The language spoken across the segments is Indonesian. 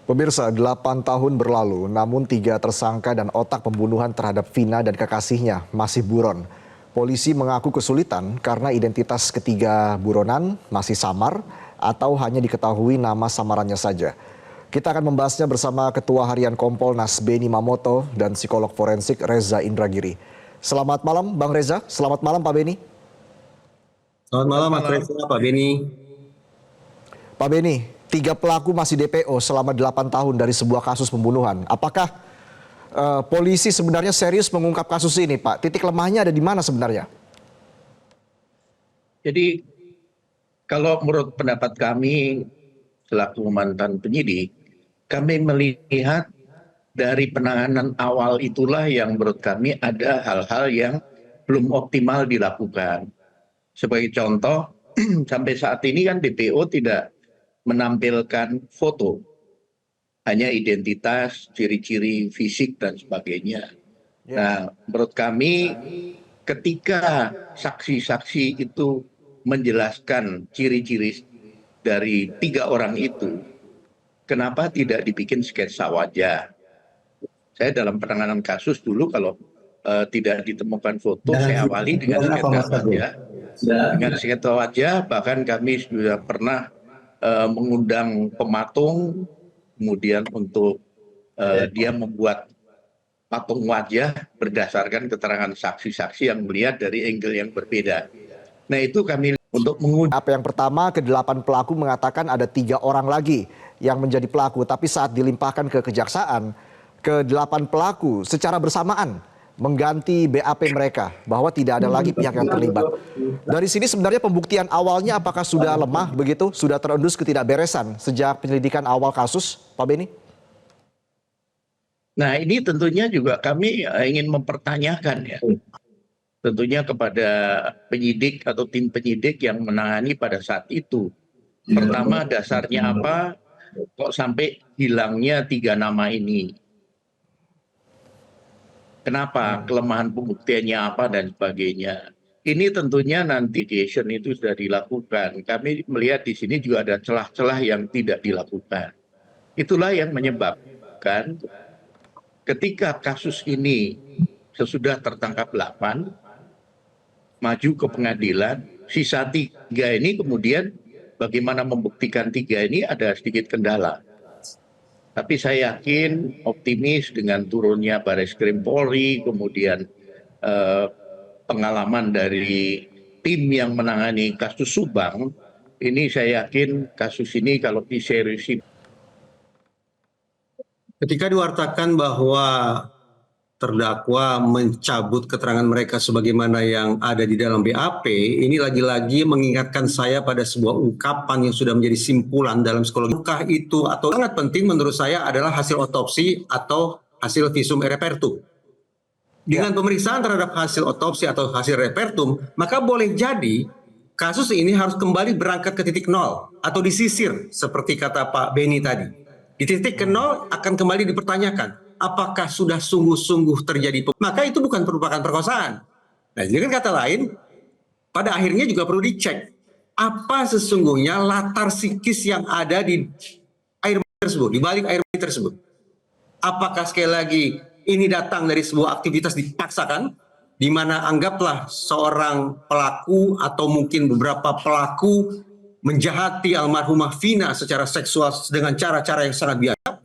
Pemirsa, 8 tahun berlalu, namun 3 tersangka dan otak pembunuhan terhadap Vina dan kekasihnya masih buron. Polisi mengaku kesulitan karena identitas ketiga buronan masih samar atau hanya diketahui nama samarannya saja. Kita akan membahasnya bersama Ketua Harian Kompolnas Beni Mamoto dan psikolog forensik Reza Indragiri. Selamat malam Bang Reza, selamat malam Pak Beni. Selamat malam Mas Reza, Pak Beni. Pak Beni, 3 pelaku masih DPO selama 8 tahun dari sebuah kasus pembunuhan. Apakah polisi sebenarnya serius mengungkap kasus ini, Pak? Titik lemahnya ada di mana sebenarnya? Jadi kalau menurut pendapat kami selaku mantan penyidik, kami melihat dari penanganan awal itulah yang menurut kami ada hal-hal yang belum optimal dilakukan. Sebagai contoh, sampai saat ini kan DPO tidak menampilkan foto, hanya identitas, ciri-ciri fisik dan sebagainya. Nah, menurut kami ketika saksi-saksi itu menjelaskan ciri-ciri dari 3 orang itu, kenapa tidak dibikin sketsa wajah? Saya dalam penanganan kasus dulu kalau tidak ditemukan foto, saya awali dengan sketsa wajah. Dengan sketsa wajah, bahkan kami sudah pernah mengundang pematung, kemudian untuk dia membuat patung wajah berdasarkan keterangan saksi-saksi yang melihat dari angle yang berbeda. Nah itu kami untuk menguji. Apa yang pertama, ke-8 pelaku mengatakan ada 3 orang lagi yang menjadi pelaku, tapi saat dilimpahkan ke kejaksaan, ke-8 pelaku secara bersamaan mengganti BAP mereka bahwa tidak ada lagi pihak yang terlibat. Dari sini sebenarnya pembuktian awalnya apakah sudah lemah begitu, sudah terendus ketidakberesan sejak penyelidikan awal kasus, Pak Beni? Nah ini tentunya juga kami ingin mempertanyakan ya, tentunya kepada penyidik atau tim penyidik yang menangani pada saat itu. Pertama, dasarnya apa, kok sampai hilangnya 3 nama ini? Kenapa, kelemahan pembuktiannya apa dan sebagainya. Ini tentunya nanti investigation itu sudah dilakukan. Kami melihat di sini juga ada celah-celah yang tidak dilakukan. Itulah yang menyebabkan ketika kasus ini sesudah tertangkap 8, maju ke pengadilan, sisa 3 ini kemudian bagaimana membuktikan 3 ini ada sedikit kendala. Tapi saya yakin optimis dengan turunnya Bareskrim Polri, kemudian pengalaman dari tim yang menangani kasus Subang, ini saya yakin kasus ini kalau diseriusi. Ketika diwartakan bahwa terdakwa mencabut keterangan mereka sebagaimana yang ada di dalam BAP, ini lagi-lagi mengingatkan saya pada sebuah ungkapan yang sudah menjadi simpulan dalam psikologi. Luka itu atau sangat penting menurut saya adalah hasil otopsi atau hasil visum et repertum. Dengan pemeriksaan terhadap hasil otopsi atau hasil repertum, maka boleh jadi kasus ini harus kembali berangkat ke titik nol atau disisir seperti kata Pak Beni tadi. Di titik ke nol akan kembali dipertanyakan. Apakah sudah sungguh-sungguh terjadi, maka itu bukan merupakan perkosaan. Nah, dengan kata lain, pada akhirnya juga perlu dicek apa sesungguhnya latar psikis yang ada di air mata tersebut, di balik air mata tersebut. Apakah sekali lagi ini datang dari sebuah aktivitas dipaksakan, di mana anggaplah seorang pelaku atau mungkin beberapa pelaku menjahati almarhumah Vina secara seksual dengan cara-cara yang sangat biasa,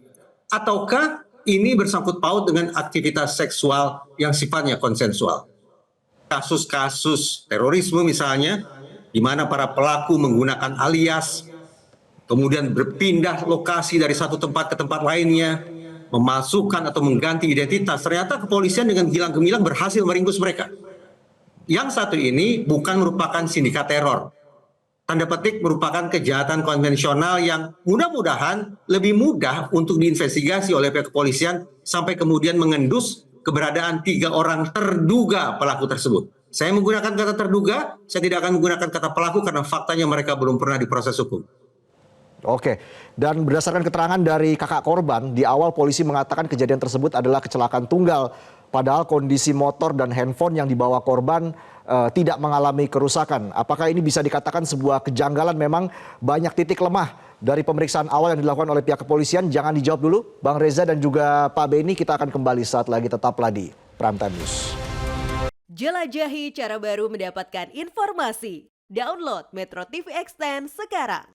ataukah ini bersangkut paut dengan aktivitas seksual yang sifatnya konsensual. Kasus-kasus terorisme misalnya, di mana para pelaku menggunakan alias, kemudian berpindah lokasi dari satu tempat ke tempat lainnya, memasukkan atau mengganti identitas, ternyata kepolisian dengan gilang gemilang berhasil meringkus mereka. Yang satu ini bukan merupakan sindikat teror. Tanda petik merupakan kejahatan konvensional yang mudah-mudahan lebih mudah untuk diinvestigasi oleh pihak kepolisian sampai kemudian mengendus keberadaan 3 orang terduga pelaku tersebut. Saya menggunakan kata terduga, saya tidak akan menggunakan kata pelaku karena faktanya mereka belum pernah diproses hukum. Oke, dan berdasarkan keterangan dari kakak korban, di awal polisi mengatakan kejadian tersebut adalah kecelakaan tunggal. Padahal kondisi motor dan handphone yang dibawa korban tidak mengalami kerusakan. Apakah ini bisa dikatakan sebuah kejanggalan, memang banyak titik lemah Dari pemeriksaan awal yang dilakukan oleh pihak kepolisian, jangan dijawab dulu. Bang Reza dan juga Pak Beni, kita akan kembali saat lagi, tetaplah di Prime Time News. Jelajahi cara baru mendapatkan informasi. Download Metro TV Extend sekarang.